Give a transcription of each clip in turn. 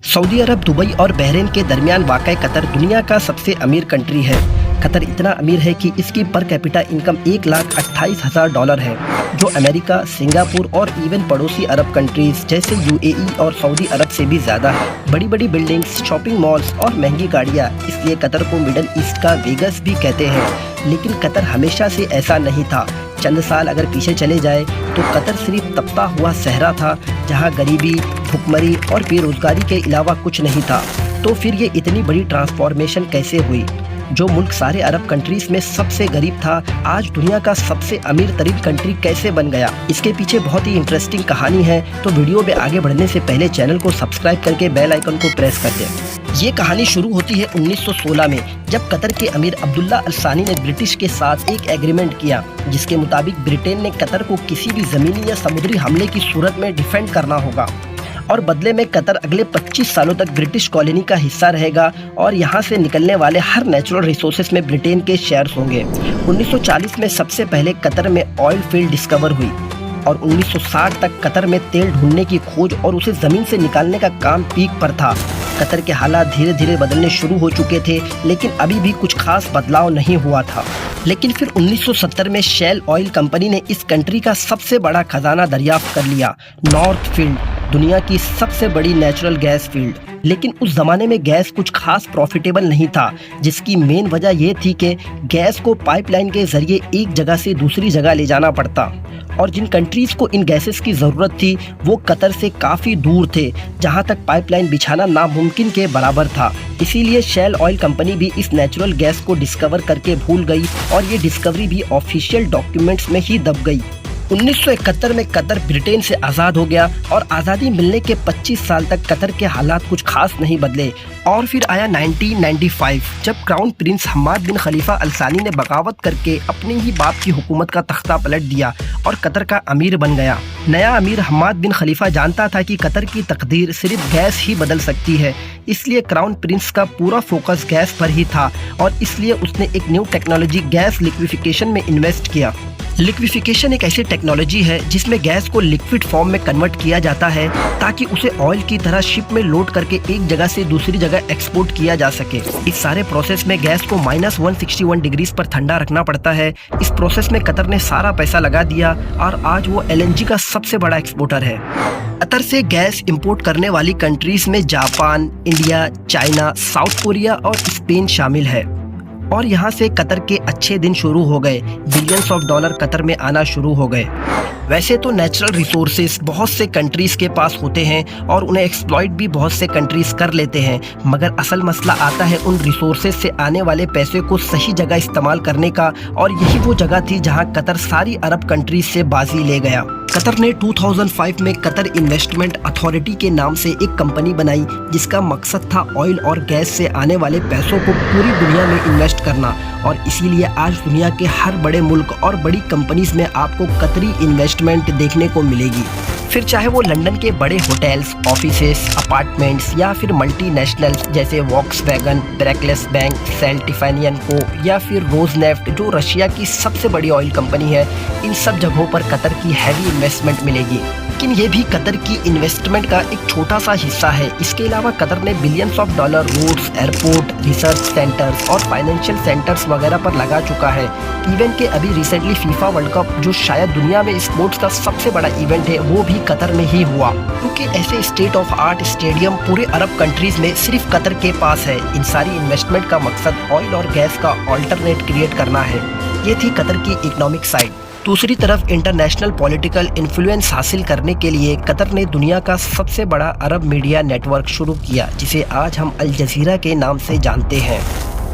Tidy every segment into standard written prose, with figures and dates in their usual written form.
Saudi अरब, Dubai और Bahrain के दरमियान वाक़ कतर दुनिया का सबसे अमीर कंट्री है। कतर इतना अमीर है कि इसकी पर कैपिटा इनकम $1,28,000 है, जो अमेरिका, सिंगापुर और इवन पड़ोसी अरब कंट्रीज जैसे यूएई और सऊदी अरब से भी ज़्यादा है। बड़ी बड़ी बिल्डिंग्स, शॉपिंग मॉल्स और महंगी गाड़ियाँ, इसलिए कतर को मिडल ईस्ट का वेगस भी कहते हैं। लेकिन कतर हमेशा से ऐसा नहीं था। चंद साल अगर पीछे चले जाए तो कतर सिर्फ तपता हुआ सहरा था, जहां गरीबी, भुखमरी और बेरोजगारी के अलावा कुछ नहीं था। तो फिर ये इतनी बड़ी ट्रांसफॉर्मेशन कैसे हुई? जो मुल्क सारे अरब कंट्रीज में सबसे गरीब था, आज दुनिया का सबसे अमीर तरीन कंट्री कैसे बन गया? इसके पीछे बहुत ही इंटरेस्टिंग कहानी है। तो वीडियो में आगे बढ़ने से पहले चैनल को सब्सक्राइब करके बेल आइकन को प्रेस कर दें। ये कहानी शुरू होती है 1916 में, जब कतर के अमीर अब्दुल्ला अल सानी ने ब्रिटिश के साथ एक एग्रीमेंट किया, जिसके मुताबिक ब्रिटेन ने कतर को किसी भी जमीनी या समुद्री हमले की सूरत में डिफेंड करना होगा और बदले में कतर अगले 25 सालों तक ब्रिटिश कॉलोनी का हिस्सा रहेगा और यहाँ से निकलने वाले हर नेचुरल रिसोर्सेज में ब्रिटेन के शेयर्स होंगे। 1940 में सबसे पहले कतर में ऑयल फील्ड डिस्कवर हुई और 1960 तक कतर में तेल ढूंढने की खोज और उसे जमीन से निकालने का काम पीक पर था। कतर के हालात धीरे धीरे बदलने शुरू हो चुके थे, लेकिन अभी भी कुछ खास बदलाव नहीं हुआ था। लेकिन फिर 1970 में शेल ऑयल कंपनी ने इस कंट्री का सबसे बड़ा खजाना दरियाफ्त कर लिया, नॉर्थ फील्ड, दुनिया की सबसे बड़ी नेचुरल गैस फील्ड। लेकिन उस जमाने में गैस कुछ खास प्रॉफिटेबल नहीं था, जिसकी मेन वजह यह थी कि गैस को पाइपलाइन के जरिए एक जगह से दूसरी जगह ले जाना पड़ता और जिन कंट्रीज को इन गैसेस की ज़रूरत थी वो कतर से काफ़ी दूर थे, जहां तक पाइपलाइन बिछाना नामुमकिन के बराबर था। इसीलिए शेल ऑयल कंपनी भी इस नेचुरल गैस को डिस्कवर करके भूल गई और ये डिस्कवरी भी ऑफिशियल डॉक्यूमेंट्स में ही दब गई। 1971 में कतर ब्रिटेन से आज़ाद हो गया और आज़ादी मिलने के 25 साल तक कतर के हालात कुछ खास नहीं बदले। और फिर आया 1995, जब क्राउन प्रिंस हम्माद बिन खलीफा अल सानी ने बगावत करके अपने ही बाप की हुकूमत का तख्ता पलट दिया और कतर का अमीर बन गया। नया अमीर हम्माद बिन खलीफा जानता था कि कतर की तकदीर सिर्फ गैस ही बदल सकती है, इसलिए क्राउन प्रिंस का पूरा फोकस गैस पर ही था और इसलिए उसने एक न्यू टेक्नोलॉजी गैस लिक्विफिकेशन में इन्वेस्ट किया। लिक्विफिकेशन एक ऐसी टेक्नोलॉजी है जिसमें गैस को लिक्विड फॉर्म में कन्वर्ट किया जाता है ताकि उसे ऑयल की तरह शिप में लोड करके एक जगह से दूसरी जगह एक्सपोर्ट किया जा सके। इस सारे प्रोसेस में गैस को -161 डिग्रीज पर ठंडा रखना पड़ता है। इस प्रोसेस में कतर ने सारा पैसा लगा दिया और आज वो एलएनजी का सबसे बड़ा एक्सपोर्टर है। कतर से गैस इंपोर्ट करने वाली कंट्रीज में Japan, India, China, south Korea और स्पेन शामिल है और यहाँ से कतर के अच्छे दिन शुरू हो गए। बिलियंस ऑफ डॉलर कतर में आना शुरू हो गए। वैसे तो नेचुरल रिसोर्सेज बहुत से कंट्रीज के पास होते हैं और उन्हें एक्सप्लॉइट भी बहुत से कंट्रीज कर लेते हैं, मगर असल मसला आता है उन रिसोर्सेज से आने वाले पैसे को सही जगह इस्तेमाल करने का, और यही वो जगह थी जहां कतर सारी अरब कंट्रीज से बाजी ले गया। कतर ने 2005 में कतर इन्वेस्टमेंट अथॉरिटी के नाम से एक कंपनी बनाई, जिसका मकसद था ऑयल और गैस से आने वाले पैसों को पूरी दुनिया में इन्वेस्ट करना। और इसीलिए आज दुनिया के हर बड़े मुल्क और बड़ी कंपनीज में आपको कतरी इन्वेस्टमेंट देखने को मिलेगी। फिर चाहे वो लंदन के बड़े होटल्स, ऑफिसेस, अपार्टमेंट्स या फिर मल्टीनेशनल्स जैसे वॉक्सवैगन, ब्रेकलेस बैंक, सेल टिफानियन को या फिर रोजनेफ्ट जो रशिया की सबसे बड़ी ऑयल कंपनी है, इन सब जगहों पर कतर की हैवी इन्वेस्टमेंट मिलेगी। लेकिन ये भी कतर की इन्वेस्टमेंट का एक छोटा सा हिस्सा है। इसके अलावा कतर ने billions of dollar roads, airport, research centres और फाइनेंशियल सेंटर्स वगैरह पर लगा चुका है। इवेंट के अभी रिसेंटली फीफा वर्ल्ड कप, जो शायद दुनिया में स्पोर्ट्स का सबसे बड़ा इवेंट है, वो भी कतर में ही हुआ, क्योंकि ऐसे स्टेट ऑफ आर्ट स्टेडियम पूरे अरब कंट्रीज में सिर्फ कतर के पास है। इन सारी इन्वेस्टमेंट का मकसद ऑयल और गैस का ऑल्टरनेट क्रिएट करना है। ये थी कतर की इकोनॉमिक साइड। दूसरी तरफ इंटरनेशनल पॉलिटिकल इन्फ्लुएंस हासिल करने के लिए कतर ने दुनिया का सबसे बड़ा अरब मीडिया नेटवर्क शुरू किया, जिसे आज हम अल जजीरा के नाम से जानते हैं।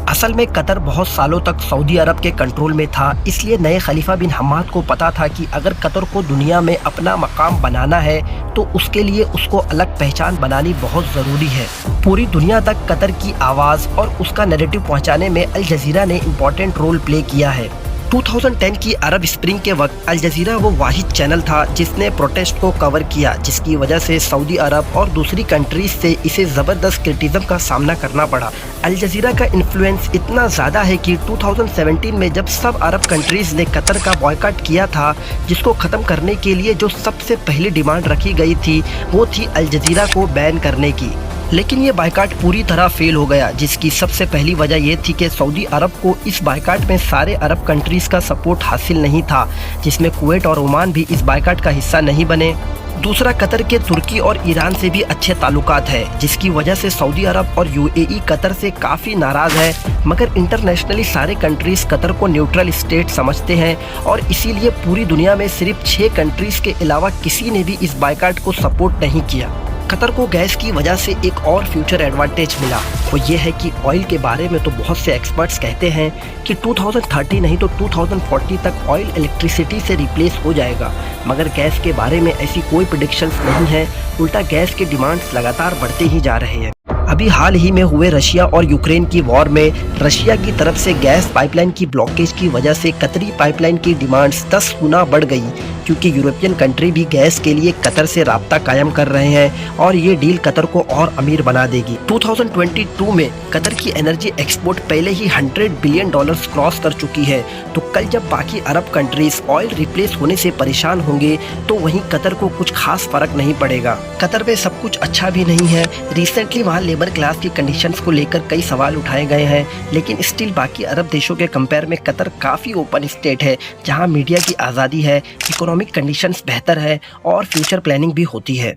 असल में कतर बहुत सालों तक सऊदी अरब के कंट्रोल में था, इसलिए नए खलीफा बिन हम्माद को पता था कि अगर कतर को दुनिया में अपना मकाम बनाना है तो उसके लिए उसको अलग पहचान बनानी बहुत ज़रूरी है। पूरी दुनिया तक कतर की आवाज़ और उसका नैरेटिव पहुंचाने में अल जजीरा ने इम्पोर्टेंट रोल प्ले किया है। 2010 की अरब स्प्रिंग के वक्त अल जजीरा वो वाहिद चैनल था जिसने प्रोटेस्ट को कवर किया, जिसकी वजह से सऊदी अरब और दूसरी कंट्रीज से इसे ज़बरदस्त क्रिटिसिज्म का सामना करना पड़ा। अल जजीरा का इन्फ्लुएंस इतना ज़्यादा है कि 2017 में जब सब अरब कंट्रीज़ ने कतर का बॉयकॉट किया था, जिसको ख़त्म करने के लिए जो सबसे पहली डिमांड रखी गई थी वो थी अल जजीरा को बैन करने की। लेकिन ये बायकॉट पूरी तरह फेल हो गया, जिसकी सबसे पहली वजह ये थी कि सऊदी अरब को इस बायकॉट में सारे अरब कंट्रीज का सपोर्ट हासिल नहीं था, जिसमें कुवैत और ओमान भी इस बायकॉट का हिस्सा नहीं बने। दूसरा, कतर के तुर्की और ईरान से भी अच्छे ताल्लुकात है, जिसकी वजह से सऊदी अरब और यूएई कतर से काफ़ी नाराज़ है। मगर इंटरनेशनली सारे कंट्रीज़ कतर को न्यूट्रल स्टेट समझते हैं और इसीलिए पूरी दुनिया में सिर्फ 6 कंट्रीज़ के अलावा किसी ने भी इस बायकॉट को सपोर्ट नहीं किया। कतर को गैस की वजह से एक और फ्यूचर एडवांटेज मिला, वो ये है कि ऑयल के बारे में तो बहुत से एक्सपर्ट्स कहते हैं कि 2030 नहीं तो 2040 तक ऑयल इलेक्ट्रिसिटी से रिप्लेस हो जाएगा, मगर गैस के बारे में ऐसी कोई प्रेडिक्शंस नहीं है। उल्टा गैस के डिमांड्स लगातार बढ़ते ही जा रहे हैं। अभी हाल ही में हुए रशिया और यूक्रेन की वॉर में रशिया की तरफ से गैस पाइपलाइन की ब्लॉकेज की वजह से कतरी पाइपलाइन की डिमांड्स 10 गुना बढ़ गई, क्योंकि यूरोपियन कंट्री भी गैस के लिए कतर से राब्ता कायम कर रहे हैं और ये डील कतर को और अमीर बना देगी। 2022 में कतर की एनर्जी एक्सपोर्ट पहले ही $100 बिलियन क्रॉस कर चुकी है, तो कल जब बाकी अरब कंट्रीज ऑयल रिप्लेस होने से परेशान होंगे तो वहीं कतर को कुछ खास फर्क नहीं पड़ेगा। कतर में सब कुछ अच्छा भी नहीं है। रिसेंटली वहाँ लेबर क्लास की कंडीशंस को लेकर कई सवाल उठाए गए हैं, लेकिन स्टिल बाकी अरब देशों के कंपेयर में कतर काफ़ी ओपन स्टेट है, जहाँ मीडिया की आज़ादी है, इकोनॉमिक कंडीशंस बेहतर है और फ्यूचर प्लानिंग भी होती है।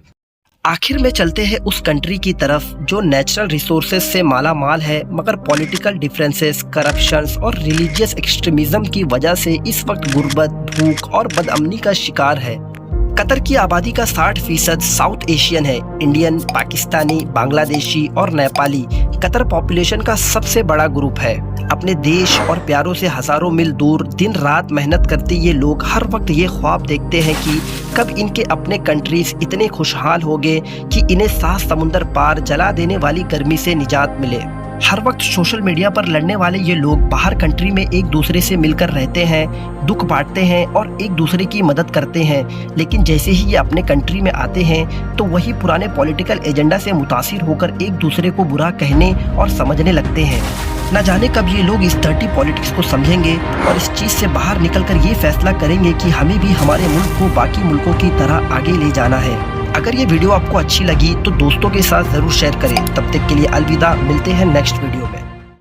आखिर में चलते हैं उस कंट्री की तरफ जो नेचुरल रिसोर्सेज से माला माल है, मगर पॉलिटिकल डिफरेंसेस, करप्शंस और रिलीजियस एक्सट्रीमिज्म की वजह से इस वक्त गुर्बत, भूख और बदअमनी का शिकार है। कतर की आबादी का 60% साउथ एशियन है। इंडियन, पाकिस्तानी, बांग्लादेशी और नेपाली कतर पॉपुलेशन का सबसे बड़ा ग्रुप है। अपने देश और प्यारों से हजारों मील दूर दिन रात मेहनत करते ये लोग हर वक्त ये ख्वाब देखते हैं कि कब इनके अपने कंट्रीज इतने खुशहाल होंगे कि इन्हें 7 समुंदर पार जला देने वाली गर्मी से निजात मिले। हर वक्त सोशल मीडिया पर लड़ने वाले ये लोग बाहर कंट्री में एक दूसरे से मिलकर रहते हैं, दुख बांटते हैं और एक दूसरे की मदद करते हैं, लेकिन जैसे ही ये अपने कंट्री में आते हैं तो वही पुराने पॉलिटिकल एजेंडा से मुतासिर होकर एक दूसरे को बुरा कहने और समझने लगते हैं। न जाने कब ये लोग इस डर्टी पॉलिटिक्स को समझेंगे और इस चीज़ से बाहर निकलकर ये फैसला करेंगे कि हमें भी हमारे मुल्क को बाकी मुल्कों की तरह आगे ले जाना है। अगर ये वीडियो आपको अच्छी लगी तो दोस्तों के साथ ज़रूर शेयर करें। तब तक के लिए अलविदा, मिलते हैं नेक्स्ट वीडियो।